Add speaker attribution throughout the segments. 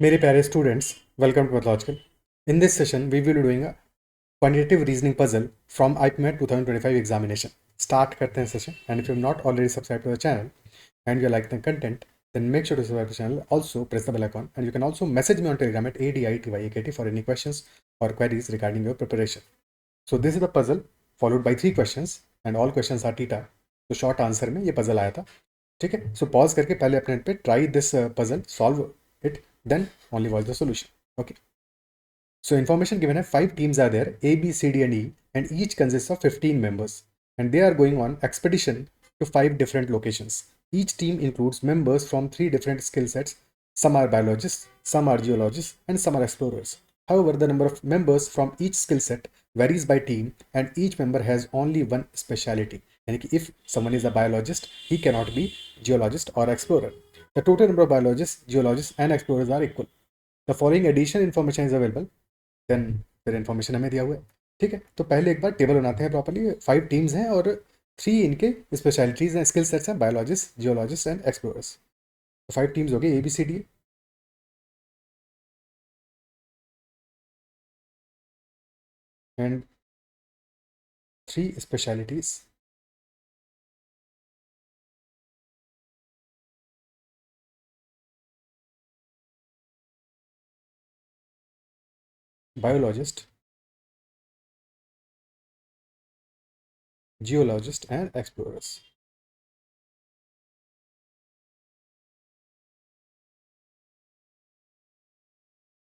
Speaker 1: मेरे प्यारे students, welcome to mathlogical. In this session, we will be doing a quantitative reasoning puzzle from IPMAT 2025 examination. Start करते हैं session. And if you have not already subscribed to the channel and you like the content, then make sure to subscribe to the channel. Also, press the bell icon, and you can also message me on Telegram at ADITYAKT for any questions or queries regarding your preparation. So this is the puzzle followed by 3 questions, and all questions are theta. तो short answer में ये puzzle आया था. ठीक है. So pause करके पहले अपने पे try this puzzle, solve it, then only watch the solution. Okay. So information given है 5 teams are there, A, B, C, D and E, and each consists of 15 members, and they are going on expedition to 5 different locations. Each team includes members from 3 different skill sets. Some are biologists, some are geologists, and some are explorers. However, the number of members from each skill set varies by team, and each member has only one speciality. यानी कि if someone is a biologist, he cannot be geologist or explorer. The total number of biologists, geologists, and explorers are equal. The following additional information is available. Then फिर information हमें दिया हुआ है. ठीक है, तो पहले एक बार टेबल बनाते हैं प्रॉपर्ली. 5 टीम्स हैं और 3 इनके स्पेशलिटीज हैं, स्किल सेट्स हैं, बायोलॉजिस्ट, जियोलॉजिस्ट एंड एक्सप्लोरर्स. तो 5 टीम्स हो गई ABCD and 3 specialities. Biologist, geologist and explorers.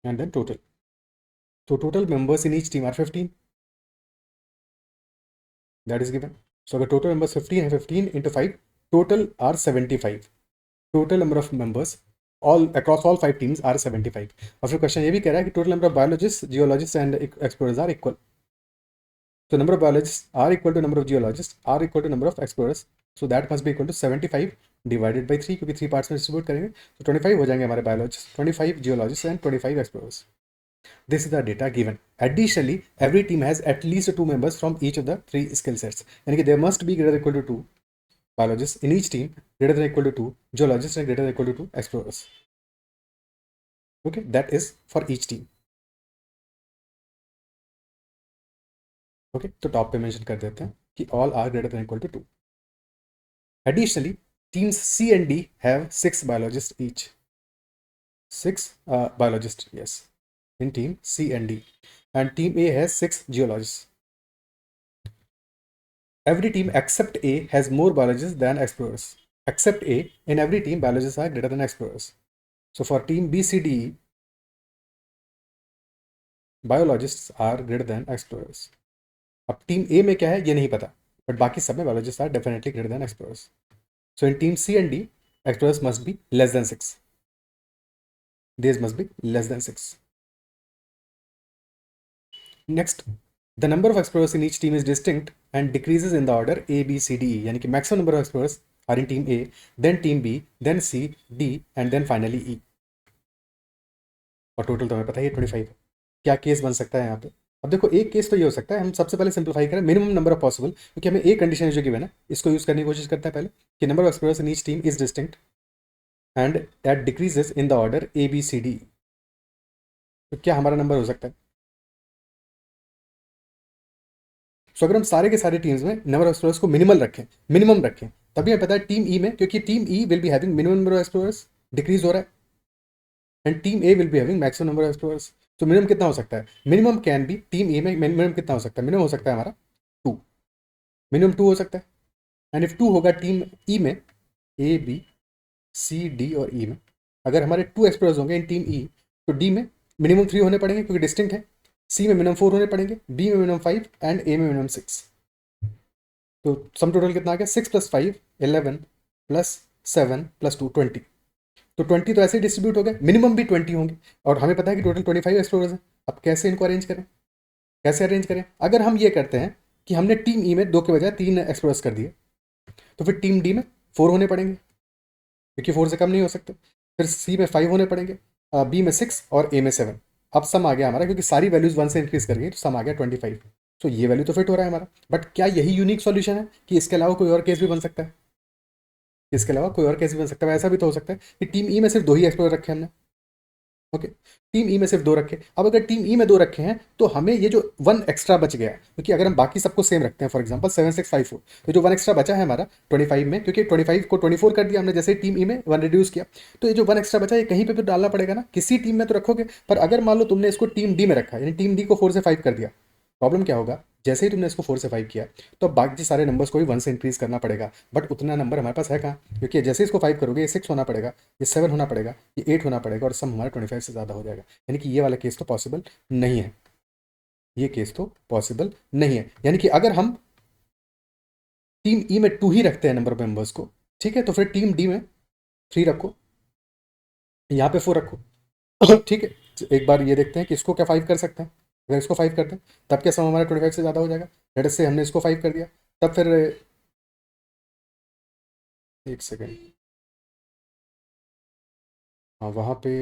Speaker 1: And then total. So total members in each team are 15. That is given. So अगर total members 15 है, 15 into 5, total are 75. Total number of members all across all 5 teams are 75. और फिर question ये भी कह रहा है कि total number of biologists, geologists and explorers are equal. So number of biologists are equal to number of geologists are equal to number of explorers. So that must be equal to 75 divided by 3, क्योंकि 3 parts में distribute करेंगे तो 25 हो जाएंगे हमारे biologists, 25 geologists and 25 explorers. This is the data given. Additionally, every team has at least 2 members from each of the 3 skill sets. यानी कि there must be greater than equal to 2 biologists in each team, greater than equal to 2 geologists and greater than equal to 2 explorers. Okay, that is for each team. Okay, तो top पे mention कर देते हैं कि all are greater than equal to 2. Additionally, teams C and D have 6 biologists each. 6 biologists, yes, in team C and D, and team A has 6 geologists. Every team except A has more biologists than explorers. Except A, in every team, biologists are greater than explorers. So for team B, C, D, biologists are greater than explorers. अब team A में क्या है ये नहीं पता, but बाकी सब में biologists are definitely greater than explorers. So in team C and D, explorers must be less than 6. These must be less than 6. Next, the number of explorers in each team is distinct and decreases in the order A, B, C, D, E. यानी कि maximum number of explorers are in team A, then team B, then C, D, and then finally E. और total तो हमें पता है 25 है. क्या case बन सकता है यहाँ पे? अब देखो, एक केस तो ये हो सकता है, हम सबसे पहले सिंप्लीफाई करें मिनिमम नंबर ऑफ पॉसिबल, क्योंकि हमें एक कंडीशन जो गिवन है इसको यूज करने की कोशिश करते हैं पहले कि number of explorers in each team is distinct and that decreases in the order A, B, C, D. तो क्या हमारा नंबर हो सकता है? सो अगर हम सारे के सारे टीम्स में नंबर ऑफ एक्सप्लोरर्स को मिनिमम रखें, तभी हमें पता है टीम ई में, क्योंकि team E will be having minimum number of explorers, decrease हो रहा है, and team A will be having maximum number of explorers. तो मिनिमम कितना हो सकता है? मिनिमम कैन बी, टीम ए में मिनिमम कितना हो सकता है? मिनिमम हो सकता है हमारा 2. मिनिमम 2 हो सकता है. एंड इफ 2 होगा टीम ई में, ए, बी, सी, डी और ई में, अगर हमारे 2 एक्सप्लोरर्स होंगे इन टीम ई, तो डी में मिनिमम 3 होने पड़ेंगे क्योंकि डिस्टिंक्ट है, सी में मिनिमम 4 होने पड़ेंगे, बी में मिनिमम 5 एंड ए में मिनिमम 6. तो सम टोटल कितना आ गया? 6 + 5 11 + 7 + 2 20. तो 20 तो ऐसे ही डिस्ट्रीब्यूट हो गए, मिनिमम भी 20 होंगे, और हमें पता है कि टोटल 25 एक्सप्लोरर्स हैं. अब कैसे इनको अरेंज करें? कैसे अरेंज करें? अगर हम ये करते हैं कि हमने टीम ई में 2 के बजाय 3 एक्सप्लोरर्स कर दिए, तो फिर टीम डी में 4 होने पड़ेंगे क्योंकि 4 से कम नहीं हो सकते. फिर सी में 5 होने पड़ेंगे, बी में 6 और ए में 7. अब सम आ गया हमारा, क्योंकि सारी वैल्यूज 1 से इंक्रीज कर गई, तो सम आ गया 25. तो ये वैल्यू तो फिट हो रहा है हमारा. बट क्या यही यूनिक सॉल्यूशन है कि इसके अलावा कोई और केस भी बन सकता है? इसके अलावा कोई और केस भी बन सकता है. ऐसा भी तो हो सकता है कि टीम ई में सिर्फ 2 ही एक्सप्लोरर रखे हमने, ओके, टीम ई में सिर्फ 2 रखे। अब अगर टीम ई में 2 रखे हैं तो हमें ये जो 1 एक्स्ट्रा बच गया, क्योंकि अगर हम बाकी सबको सेम रखते हैं, फॉर एग्जांपल 7654, तो जो 1 एक्स्ट्रा बचा है हमारा 25 में, क्योंकि 25 को 24 कर दिया हमने जैसे ही टीम ई में 1 रिड्यूस किया, तो ये जो 1 एक्स्ट्रा बचा ये कहीं पे भी डालना पड़ेगा ना, किसी टीम में तो रखोगे। पर अगर मान लो तुमने इसको टीम डी में रखा, यानी टीम डी को 4 से 5 कर दिया, प्रॉब्लम क्या होगा, जैसे ही तुमने इसको 4 से 5 किया तो बाकी सारे नंबर्स को भी 1 से इंक्रीज करना पड़ेगा, बट उतना नंबर हमारे पास है कहाँ, क्योंकि जैसे ही इसको 5 करोगे ये 6 होना पड़ेगा, ये 7 होना पड़ेगा, ये 8 होना पड़ेगा, और सम हमारा 25 से ज़्यादा हो जाएगा। यानी कि ये वाला केस तो पॉसिबल नहीं है, ये केस तो पॉसिबल नहीं है। यानी कि अगर हम टीम ई में 2 ही रखते हैं नंबर ऑफ मेंबर्स को, ठीक है, तो फिर टीम डी में 3 रखो, यहाँ पे 4 रखो। ठीक है, तो एक बार ये देखते हैं कि इसको क्या 5 कर सकते हैं। अगर इसको 5 करते हैं तब क्या सम हमारा 25 से ज़्यादा हो जाएगा। लेट अस से हमने इसको 5 कर दिया, तब फिर एक सेकेंड, हाँ वहाँ पे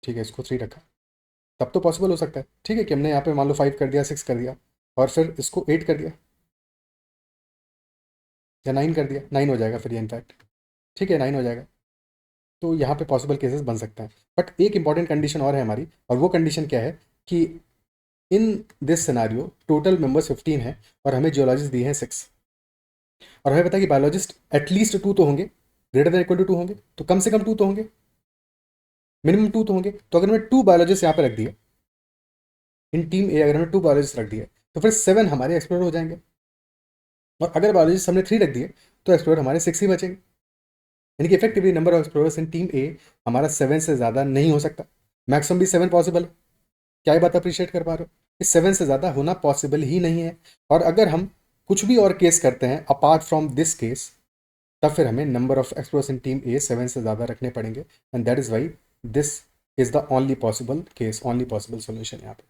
Speaker 1: ठीक है, इसको 3 रखा, तब तो पॉसिबल हो सकता है। ठीक है, कि हमने यहाँ पे मान लो 5 कर दिया, 6 कर दिया, और फिर इसको 8 कर दिया या 9 कर दिया, 9 हो जाएगा फिर ये इनफैक्ट। ठीक है, 9 हो जाएगा, तो यहाँ पे पॉसिबल केसेस बन सकते हैं। बट एक इंपॉर्टेंट कंडीशन और है हमारी, और वो कंडीशन क्या है कि in this scenario total members 15 है और हमें जियोलॉजिस्ट दिए हैं 6, और हमें पता है कि बायोलॉजिस्ट एटलीस्ट 2 तो होंगे, ग्रेटर देन इक्वल टू 2 होंगे, तो कम से कम 2 तो होंगे, मिनिमम 2 तो होंगे। तो अगर मैं 2 बायोलॉजिस्ट यहाँ पे रख दिए इन टीम ए, अगर हमने 2 बायोलॉजिस्ट रख दिए तो फिर 7 हमारे एक्सप्लोर हो जाएंगे, और अगर बायोलॉजिस्ट हमने 3 रख दिए तो एक्सप्लोर हमारे 6 ही बचेंगे। यानी कि effectively number of explorers in team A हमारा 7 से ज़्यादा नहीं हो सकता। मैक्सिमम भी 7 पॉसिबल है। क्या ये बात अप्रिशिएट कर पा रहे हो? इस 7 से ज़्यादा होना पॉसिबल ही नहीं है। और अगर हम कुछ भी और केस करते हैं अपार्ट फ्रॉम दिस केस, तब फिर हमें number of explorers in team A 7 से ज़्यादा रखने पड़ेंगे, and that is why this is the only possible case, only possible solution यहाँ पे।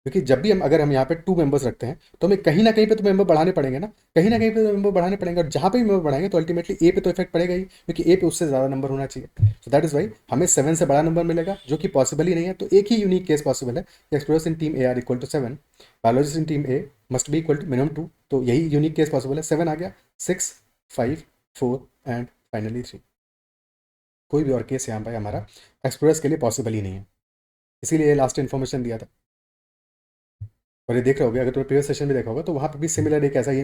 Speaker 1: क्योंकि जब भी हम अगर हम यहाँ पे 2 मेंबर्स रखते हैं तो हमें कहीं ना कहीं पे तो मेंबर बढ़ाने पड़ेंगे ना, कहीं ना कहीं पे तो मेंबर बढ़ाने पड़ेंगे, और जहाँ पे भी मेंबर बढ़ाएंगे तो अल्टीमेटली ए पे तो इफेक्ट पड़ेगा ही, क्योंकि ए पे उससे ज़्यादा नंबर होना चाहिए। सो दैट इज़ वाई हमें 7 से बड़ा नंबर मिलेगा, जो कि पॉसिबल ही नहीं है। तो एक ही यूनिक केस पॉसिबल है कि explorers in team A are equal to 7, biologist in team A must be equal to minimum 2, तो यही यूनिक केस पॉसिबल है। 7 आ गया, 6, 5, 4 एंड फाइनली 3। कोई भी और केस यहाँ पर हमारा एक्सप्लोरर्स के लिए पॉसिबल ही नहीं है, इसीलिए लास्ट इन्फॉर्मेशन दिया था। और ये देख रहे होगे, अगर तुमने प्रीवियस सेशन में देखा होगा तो वहाँ पे भी सिमिलर एक ऐसा ही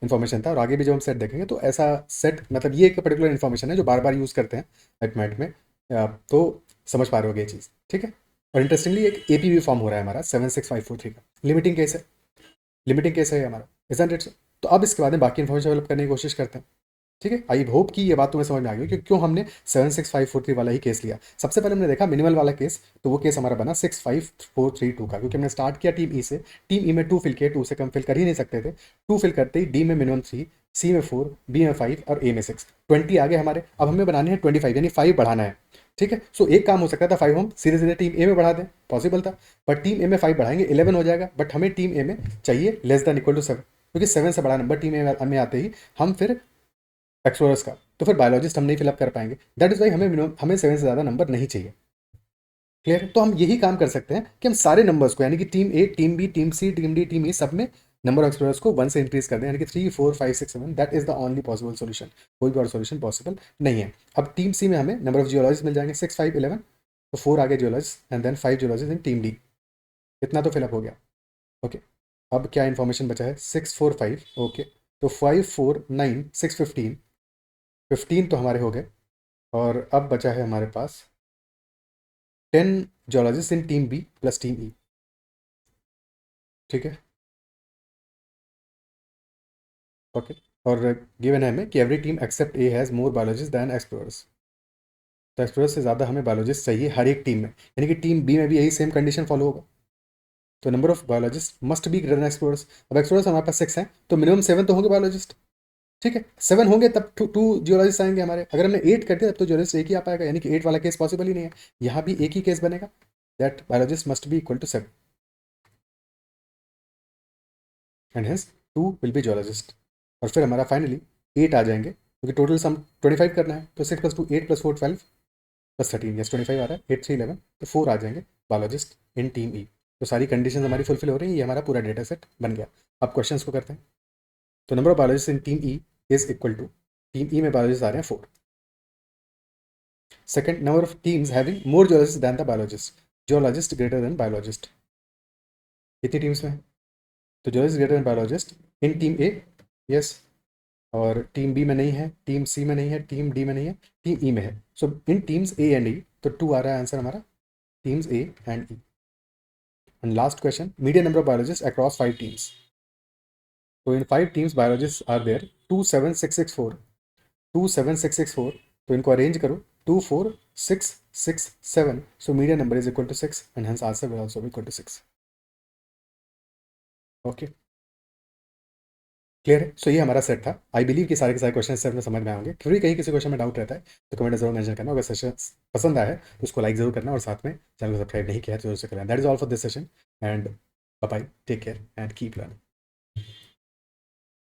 Speaker 1: इन्फॉर्मेशन था, और आगे भी जब हम सेट देखेंगे तो ऐसा सेट, मतलब ये एक पर्टिकुलर इन्फॉर्मेशन है जो बार बार यूज़ करते हैं एटमेट में, तो समझ पा रहे होगे ये चीज़। ठीक है, और इंटरेस्टिंगली एक ए पी भी फॉर्म हो रहा है हमारा 76543 का, लिमिटिंग केस है, लिमिटिंग केस है हमारा, इजंट इट? तो अब इसके बाद में बाकी इन्फॉर्मेशन डेवलप करने की कोशिश करते हैं। ठीक है, आई होप कि ये बात तुम्हें समझ में आ गई कि क्यों हमने 76543 वाला ही केस लिया। सबसे पहले हमने देखा मिनिमल वाला केस, तो वो केस हमारा बना 65432 का, क्योंकि हमने स्टार्ट किया टीम ई से, टीम ई में 2 फिल किए, 2 से कम फिल कर ही नहीं सकते थे, 2 फिल करते ही डी में मिनिमम 3, सी में 4, बी में 5 और ए में 6, 20 आ गए हमारे। अब हमें बनाने हैं 25, यानी 5 बढ़ाना है। ठीक है, सो एक काम हो सकता था, 5 हम सीधे सीधे टीम ए में बढ़ा दें, पॉसिबल था, बट टीम ए में 5 बढ़ाएंगे 11 हो जाएगा, बट हमें टीम ए में चाहिए लेस देन इक्वल टू 7, क्योंकि 7 से बड़ा नंबर टीम ए में आते ही हम फिर एक्सप्लोरर्स का, तो फिर बायोलॉजिस्ट हम नहीं फिलअप कर पाएंगे। दैट इज़ वाई हमें 7 से ज़्यादा नंबर नहीं चाहिए। क्लियर? तो हम यही काम कर सकते हैं कि हम सारे नंबर्स को, यानी कि टीम ए, टीम बी, टीम सी, टीम डी, टीम ई, सब में नंबर ऑफ एक्सप्लोरर्स को 1 से इंक्रीज कर दें, यानी कि 3, 4, 5, 6, 7, that is the only possible solution. कोई भी और सोल्यूशन पॉसिबल नहीं है। अब टीम सी में हमें नंबर ऑफ जियोलॉजिस्ट मिल जाएंगे 6, 5, 11, तो 4 आगे geologist and then 5 geologist in team D, इतना तो फिलअप हो गया। ओके, अब क्या इन्फॉर्मेशन बचा है, 6, 4, 5, ओके, तो 5, 4, 9, 6, 15, 15 तो हमारे हो गए, और अब बचा है हमारे पास 10 geologist in team B plus team E. ठीक है, ओके, और गिवन है हमें कि every team except A has more biologist than explorers, तो एक्सप्लोरर्स से ज़्यादा हमें बायोलॉजिस्ट चाहिए हर एक टीम में, यानी कि टीम बी में भी यही सेम कंडीशन फॉलो होगा। तो number of biologist must be greater than explorers. अब एक्सप्लोरर्स हमारे पास 6 हैं, तो मिनिमम 7 तो होंगे बायोलॉजिस्ट। ठीक है, 7 होंगे तब 2 जियोलॉजिस्ट आएंगे हमारे। अगर हमने 8 कर दिया तब तो जियोलॉजिस्ट एक ही आ पाएगा, यानी कि 8 वाला केस पॉसिबल ही नहीं है। यहाँ भी एक ही केस बनेगा, that biologist must be equal to 7 and hence 2 will be geologist. और फिर हमारा फाइनली 8 आ जाएंगे, क्योंकि टोटल सम 25 करना है, तो 6 + 2 8 + 4 12 + 13, यस 25 आ रहा है, 8, 3, 11, तो 4 आ जाएंगे बायोलॉजिस्ट इन टीम ई। तो सारी कंडीशन हमारी फुलफिल हो रही है, ये हमारा पूरा डेटा सेट बन गया। अब क्वेश्चन को करते हैं। तो number of biologist in team E is equal to team E में बायोलॉजिस्ट आ रहे हैं 4. Second, number of teams having more geologist than the biologist. Geologist greater than biologist. कितनी टीम्स में? तो geologist greater than biologist in team A. Yes. और team B में नहीं है, टीम सी में नहीं है, टीम डी में नहीं है, टीम ई में है. सो इन टीम्स ए एंड ई, तो 2 आ रहा है आंसर हमारा, teams A and E. And last question, median number of biologist across 5 teams. तो इन 5 टीम्स बायोलॉजिस्ट आर देयर 27664. 27664, तो इनको अरेंज करो 2 4 6 6 7. So median number is equal to 6 and hence answer will also be equal to 6. Okay, clear है? So ये हमारा set था. I believe कि सारे के सारे क्वेश्चन सेट में समझ में आएंगे. फिर भी कहीं किसी क्वेश्चन में डाउट रहता है तो कमेंट जरूर मेंशन करना. अगर सेशन पसंद आया है तो उसको लाइक जरूर करना और साथ में चैनल को सब्सक्राइब नहीं किया है तो जरूर से करना. That is all for this session and bye bye, take care and keep learning.